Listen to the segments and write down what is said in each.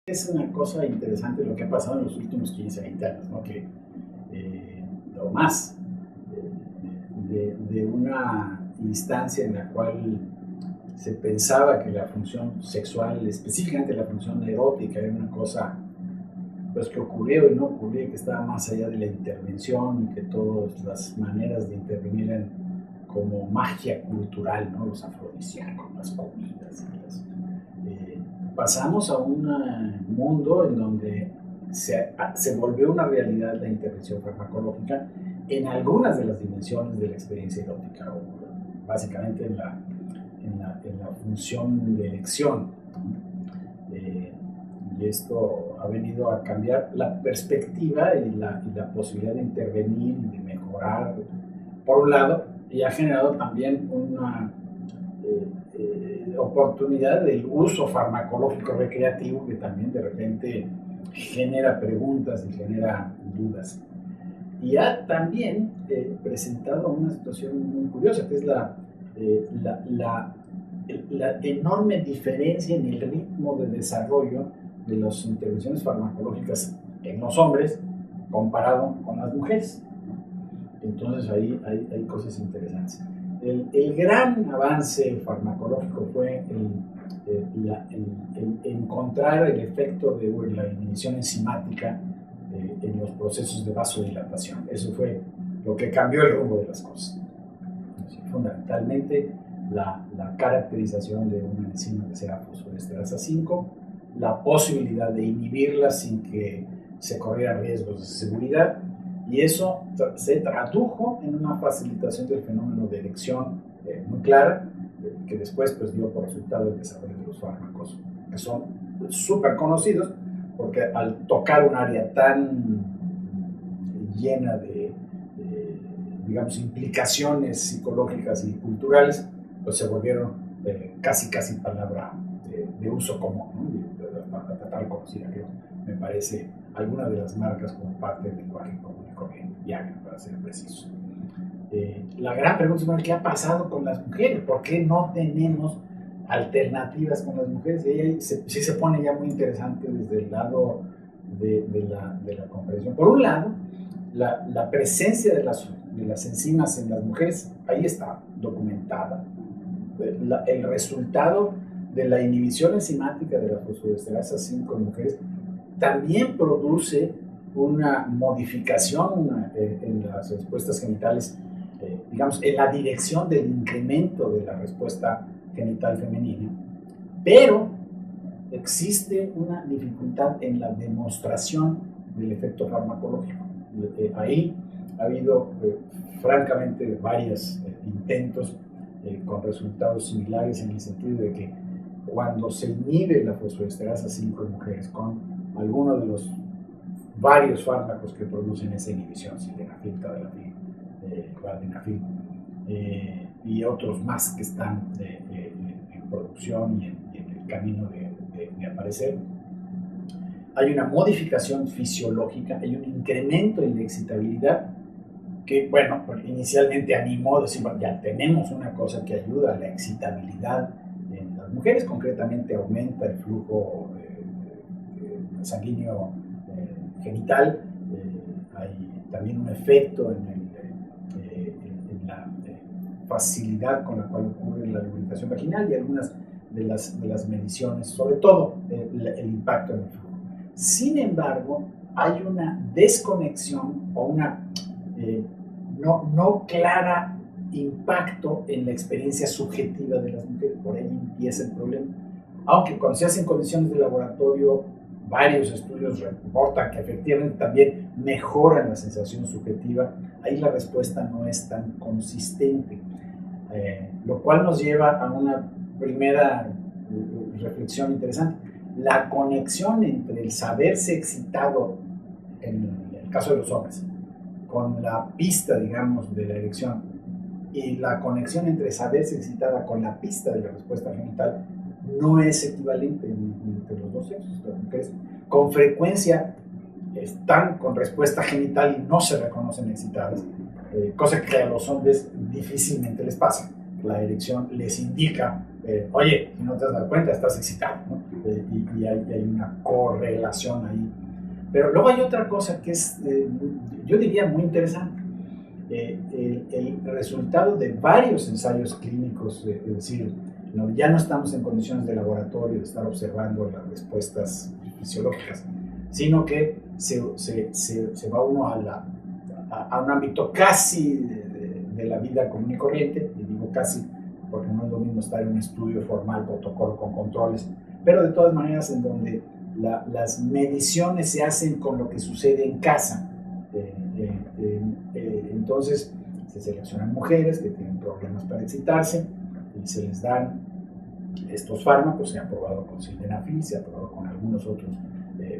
Es una cosa interesante lo que ha pasado en los últimos 15, 20 años, ¿no? O más, de una instancia en la cual se pensaba que la función sexual, específicamente la función erótica, era una cosa pues, que ocurrió y no ocurría, que estaba más allá de la intervención y que todas las maneras de intervenir eran como magia cultural, ¿no? Los afrodisíacos, las comidas. Pasamos a un mundo en donde se volvió una realidad la intervención farmacológica en algunas de las dimensiones de la experiencia erótica, o básicamente en la función de elección. Y esto ha venido a cambiar la perspectiva y la posibilidad de intervenir y de mejorar, por un lado, y ha generado también una oportunidad del uso farmacológico recreativo que también de repente genera preguntas y genera dudas. Y ha también presentado una situación muy curiosa, que es la enorme diferencia en el ritmo de desarrollo de las intervenciones farmacológicas en los hombres comparado con las mujeres. Entonces ahí hay cosas interesantes. El gran avance farmacológico fue el encontrar el efecto de la inhibición enzimática en los procesos de vasodilatación. Eso fue lo que cambió el rumbo de las cosas. Fundamentalmente, la caracterización de una enzima que sea fosforesterasa 5, la posibilidad de inhibirla sin que se corrieran riesgos de seguridad, y eso se tradujo en una facilitación del fenómeno de erección muy clara, que después pues, dio por resultado el desarrollo de los fármacos, que son súper conocidos, porque al tocar un área tan llena de digamos, implicaciones psicológicas y culturales, pues se volvieron casi palabra de uso común, ¿no? Para tratar de conocida, que me parece alguna de las marcas como parte del lenguaje común y corriente, Viagra, para ser preciso. La gran pregunta es, bueno, ¿qué ha pasado con las mujeres? ¿Por qué no tenemos alternativas con las mujeres? Y ahí sí se pone ya muy interesante desde el lado de la comprensión. Por un lado, la presencia de las enzimas en las mujeres, ahí está documentada. El resultado de la inhibición enzimática de la fosforesterasa 5 en mujeres también produce una modificación en las respuestas genitales, digamos, en la dirección del incremento de la respuesta genital femenina, pero existe una dificultad en la demostración del efecto farmacológico. Ahí ha habido, francamente, varios intentos con resultados similares, en el sentido de que cuando se inhibe la fosforesterasa 5 en mujeres con alguno de los varios fármacos que producen esa inhibición, sildenafil, tadalafil, vardenafil, y otros más que están en producción y en el camino de aparecer, hay una modificación fisiológica, hay un incremento en la excitabilidad que, bueno, inicialmente animó a decir, bueno, ya tenemos una cosa que ayuda a la excitabilidad en las mujeres, concretamente aumenta el flujo sanguíneo genital, hay también un efecto en la facilidad con la cual ocurre la lubricación vaginal y algunas de las mediciones, sobre todo el impacto en el flujo. Sin embargo, hay una desconexión o una no clara impacto en la experiencia subjetiva de las mujeres. Por ahí empieza el problema. Aunque cuando se hacen condiciones de laboratorio, varios estudios reportan que efectivamente también mejoran la sensación subjetiva, ahí la respuesta no es tan consistente, lo cual nos lleva a una primera reflexión interesante. La conexión entre el saberse excitado, en el caso de los hombres, con la pista, digamos, de la erección, y la conexión entre saberse excitada con la pista de la respuesta genital no es equivalente entre los dos sexos. Las mujeres con frecuencia están con respuesta genital y no se reconocen excitadas, cosa que a los hombres difícilmente les pasa. La erección les indica, oye, si no te has dado cuenta, estás excitado, ¿no? hay una correlación ahí. Pero luego hay otra cosa que es, yo diría, muy interesante. El resultado de varios ensayos clínicos, es decir, ya no estamos en condiciones de laboratorio de estar observando las respuestas fisiológicas, sino que se va uno a un ámbito casi de la vida común y corriente, y digo casi porque no es lo mismo estar en un estudio formal, protocolo con controles, pero de todas maneras en donde las mediciones se hacen con lo que sucede en casa. Entonces se seleccionan mujeres que tienen problemas para excitarse y se les dan estos fármacos. Se ha probado con sildenafil, se ha probado con algunos otros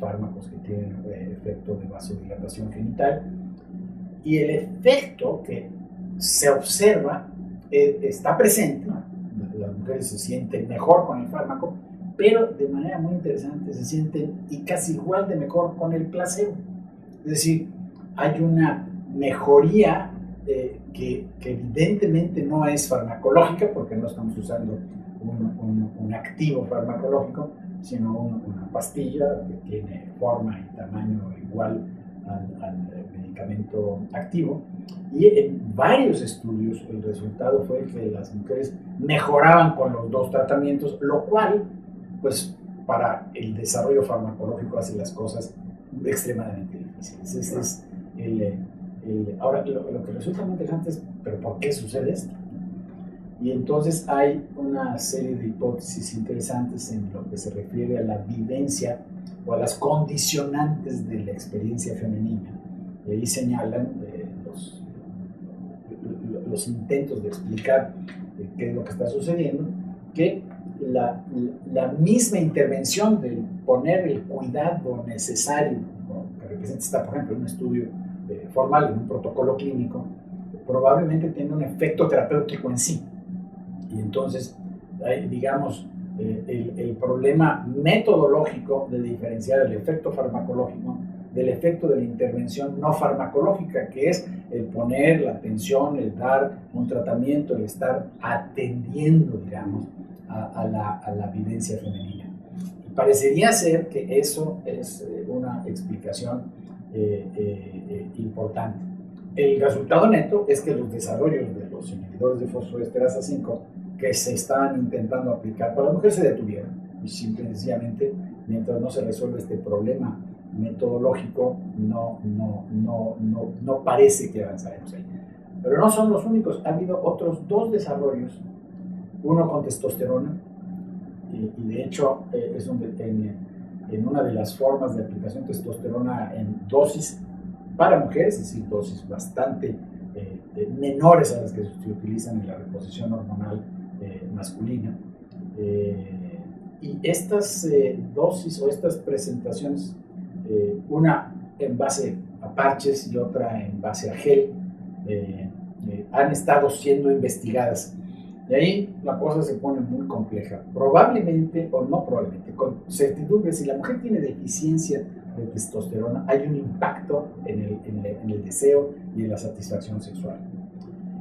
fármacos que tienen efecto de vasodilatación genital, y el efecto que se observa está presente. Las mujeres se sienten mejor con el fármaco, pero de manera muy interesante se sienten y casi igual de mejor con el placebo. Es decir, hay una mejoría que evidentemente no es farmacológica, porque no estamos usando un activo farmacológico, sino una pastilla que tiene forma y tamaño igual al medicamento activo. Y en varios estudios el resultado fue que las mujeres mejoraban con los dos tratamientos, lo cual, pues, para el desarrollo farmacológico hace las cosas extremadamente difíciles. Ese es ahora, lo que resulta muy interesante es, ¿pero por qué sucede esto? Y entonces hay una serie de hipótesis interesantes en lo que se refiere a la vivencia o a las condicionantes de la experiencia femenina. Y ahí señalan los intentos de explicar qué es lo que está sucediendo, que la misma intervención de poner el cuidado necesario, ¿no?, que representa, por ejemplo, en un estudio formal, en un protocolo clínico, probablemente tiene un efecto terapéutico en sí. Y entonces, digamos, el problema metodológico de diferenciar el efecto farmacológico del efecto de la intervención no farmacológica, que es el poner la atención, el dar un tratamiento, el estar atendiendo, digamos, a la vivencia femenina. Y parecería ser que eso es una explicación importante. El resultado neto es que los desarrollos de los inhibidores de fosfoesterasa 5 que se estaban intentando aplicar para la mujer se detuvieron, y simplemente, mientras no se resuelve este problema metodológico, no parece que avanzaremos ahí. Pero no son los únicos. Ha habido otros dos desarrollos, uno con testosterona, y de hecho es en una de las formas de aplicación de testosterona en dosis para mujeres, es decir, dosis bastante menores a las que se utilizan en la reposición hormonal masculina. Y estas dosis o estas presentaciones, una en base a parches y otra en base a gel, han estado siendo investigadas. Y ahí la cosa se pone muy compleja. Probablemente, o no probablemente, con certidumbre, si la mujer tiene deficiencia de testosterona, hay un impacto en el deseo y en la satisfacción sexual.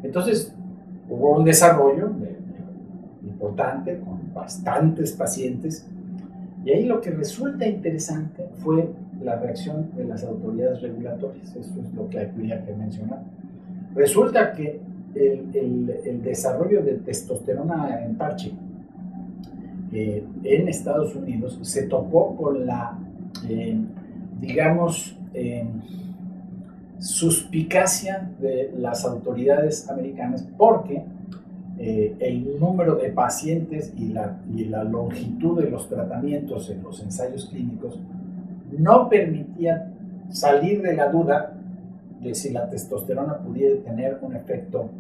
Entonces, hubo un desarrollo importante con bastantes pacientes, y ahí lo que resulta interesante fue la reacción de las autoridades regulatorias. Eso es lo que habría que mencionar. Resulta que el desarrollo de testosterona en parche en Estados Unidos se topó con la, digamos, suspicacia de las autoridades americanas, porque el número de pacientes y la longitud de los tratamientos en los ensayos clínicos no permitía salir de la duda de si la testosterona pudiera tener un efecto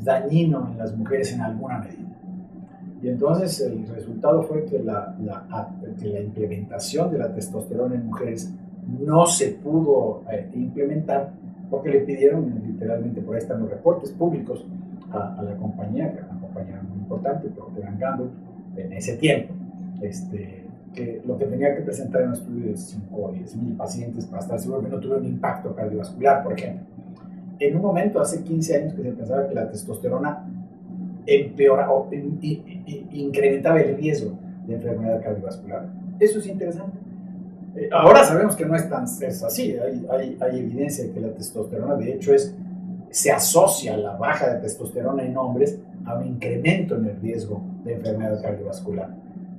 dañino en las mujeres en alguna medida. Y entonces el resultado fue que la implementación de la testosterona en mujeres no se pudo implementar, porque le pidieron, literalmente, por ahí están los reportes públicos, a la compañía, que era una compañía muy importante, Procter & Gamble, en ese tiempo, que lo que tenía que presentar era un estudio de 5 o 10 mil pacientes para estar seguro que no tuviera un impacto cardiovascular, por ejemplo. En un momento, hace 15 años, que se pensaba que la testosterona empeoraba o incrementaba el riesgo de enfermedad cardiovascular. Eso es interesante. Ahora sabemos que no es así, hay evidencia de que la testosterona de hecho se asocia la baja de testosterona en hombres a un incremento en el riesgo de enfermedad cardiovascular.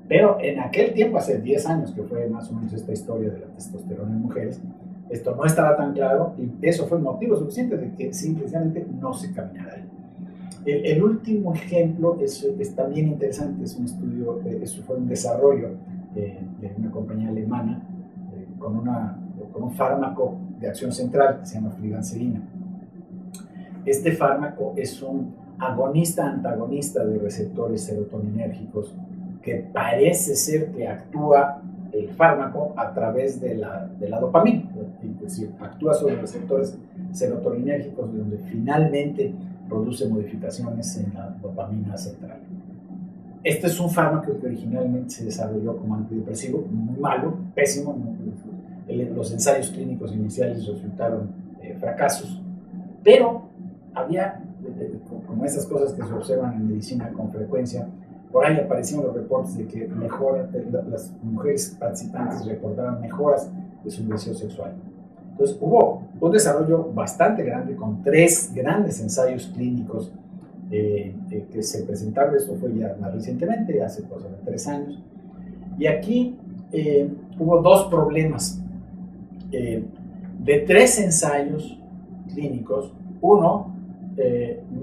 Pero en aquel tiempo, hace 10 años, que fue más o menos esta historia de la testosterona en mujeres, esto no estaba tan claro y eso fue motivo suficiente de que simplemente no se caminara ahí. El último ejemplo es también interesante, es un estudio, eso fue un desarrollo de una compañía alemana con un fármaco de acción central que se llama flibanserina. Este fármaco es un agonista-antagonista de receptores serotoninérgicos que parece ser que actúa el fármaco a través de la dopamina, es decir, actúa sobre receptores serotoninérgicos donde finalmente produce modificaciones en la dopamina central. Este es un fármaco que originalmente se desarrolló como antidepresivo, muy malo, pésimo. Los ensayos clínicos iniciales resultaron fracasos, pero había, como esas cosas que se observan en medicina con frecuencia, por ahí aparecieron los reportes de que las mujeres participantes reportaban mejoras de su deseo sexual. Entonces hubo un desarrollo bastante grande con 3 grandes ensayos clínicos que se presentaron. Esto fue ya más recientemente, hace cosa de 3 años. Y aquí hubo 2 problemas. De 3 ensayos clínicos, uno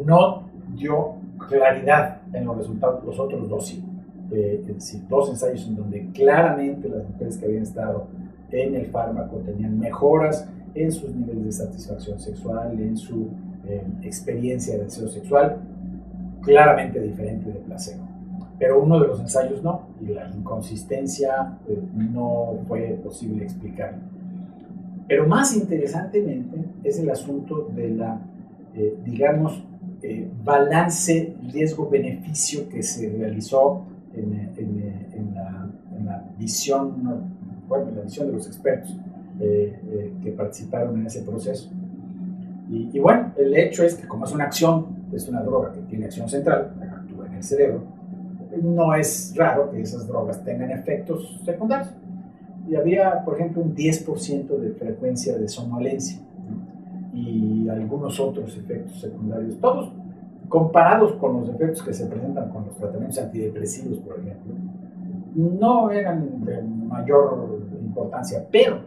no dio claridad en los resultados, los otros 2 sí. Es decir, 2 ensayos en donde claramente las mujeres que habían estado en el fármaco tenían mejoras en sus niveles de satisfacción sexual, en su experiencia de deseo sexual, claramente diferente de placebo. Pero uno de los ensayos no, y la inconsistencia no fue posible explicar. Pero más interesantemente es el asunto de la, balance riesgo-beneficio que se realizó en la visión, la visión de los expertos que participaron en ese proceso. Y bueno, el hecho es que como es una acción, es una droga que tiene acción central, actúa en el cerebro, no es raro que esas drogas tengan efectos secundarios. Y había, por ejemplo, un 10% de frecuencia de somnolencia, ¿no? Y algunos otros efectos secundarios, todos comparados con los efectos que se presentan con los tratamientos antidepresivos, por ejemplo, no eran de mayor importancia, pero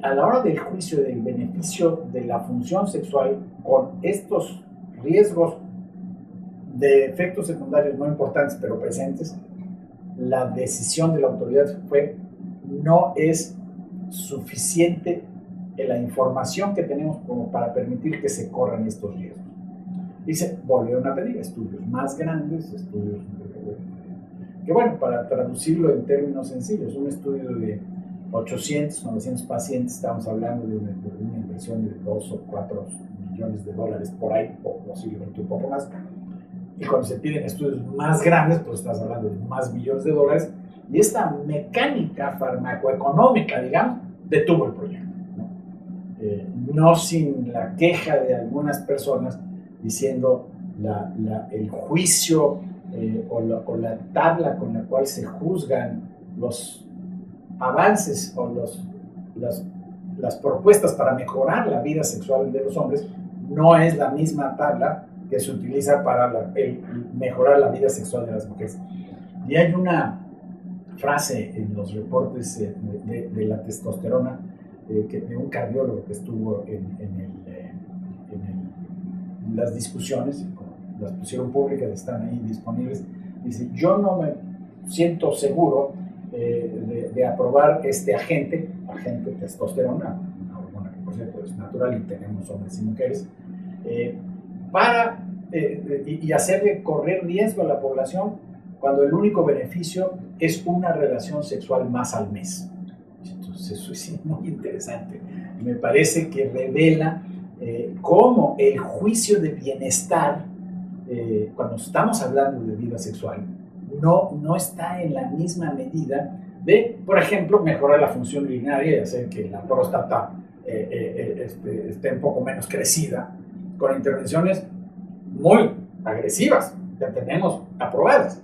a la hora del juicio del beneficio de la función sexual con estos riesgos de efectos secundarios no importantes pero presentes, la decisión de la autoridad fue: no es suficiente la información que tenemos como para permitir que se corran estos riesgos. Y se volvieron a pedir estudios más grandes, estudios que, bueno, para traducirlo en términos sencillos, un estudio de 800, 900 pacientes, estamos hablando de una inversión de 2 o 4 millones de dólares por ahí, o posiblemente un poco más. Y cuando se piden estudios más grandes, pues estás hablando de más millones de dólares. Y esta mecánica farmacoeconómica, digamos, detuvo el proyecto, ¿no? No sin la queja de algunas personas diciendo el juicio o la tabla con la cual se juzgan los avances o las propuestas para mejorar la vida sexual de los hombres no es la misma tabla que se utiliza para mejorar la vida sexual de las mujeres. Y hay una frase en los reportes de la testosterona de un cardiólogo que estuvo en las discusiones, las pusieron públicas, están ahí disponibles. Dice: yo no me siento seguro de aprobar este agente testosterona, una hormona que por cierto es natural y tenemos hombres y mujeres, y hacerle correr riesgo a la población cuando el único beneficio es una relación sexual más al mes. Entonces eso es muy interesante. Me parece que revela cómo el juicio de bienestar, cuando estamos hablando de vida sexual, no está en la misma medida de, por ejemplo, mejorar la función urinaria y hacer que la próstata esté un poco menos crecida, con intervenciones muy agresivas que tenemos aprobadas.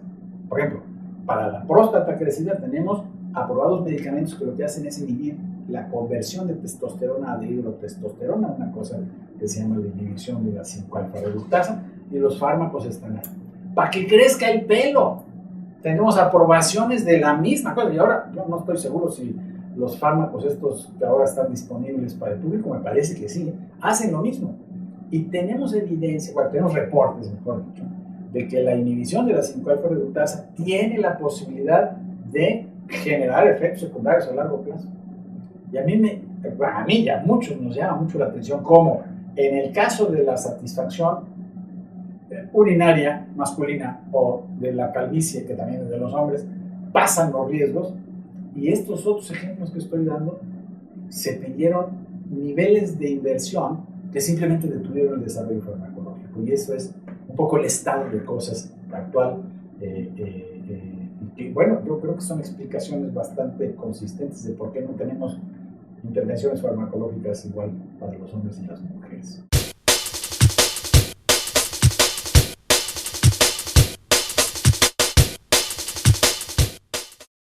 Por ejemplo, para la próstata crecida tenemos aprobados medicamentos que lo que hacen es inhibir la conversión de testosterona a dihidrotestosterona, una cosa que se llama la inhibición de la 5-alfa reductasa, y los fármacos están ahí. Para que crezca el pelo, tenemos aprobaciones de la misma cosa, y ahora yo no estoy seguro si los fármacos estos que ahora están disponibles para el público, me parece que sí, hacen lo mismo. Y tenemos evidencia, bueno, tenemos reportes, mejor dicho, de que la inhibición de la 5-alfa reductasa tiene la posibilidad de generar efectos secundarios a largo plazo. Y a mí y a muchos nos llama mucho la atención cómo en el caso de la satisfacción urinaria masculina o de la calvicie, que también es de los hombres, pasan los riesgos, y estos otros ejemplos que estoy dando se pidieron niveles de inversión que simplemente detuvieron el desarrollo farmacológico, y eso es un poco el estado de cosas actual. Y bueno, yo creo que son explicaciones bastante consistentes de por qué no tenemos intervenciones farmacológicas igual para los hombres y las mujeres.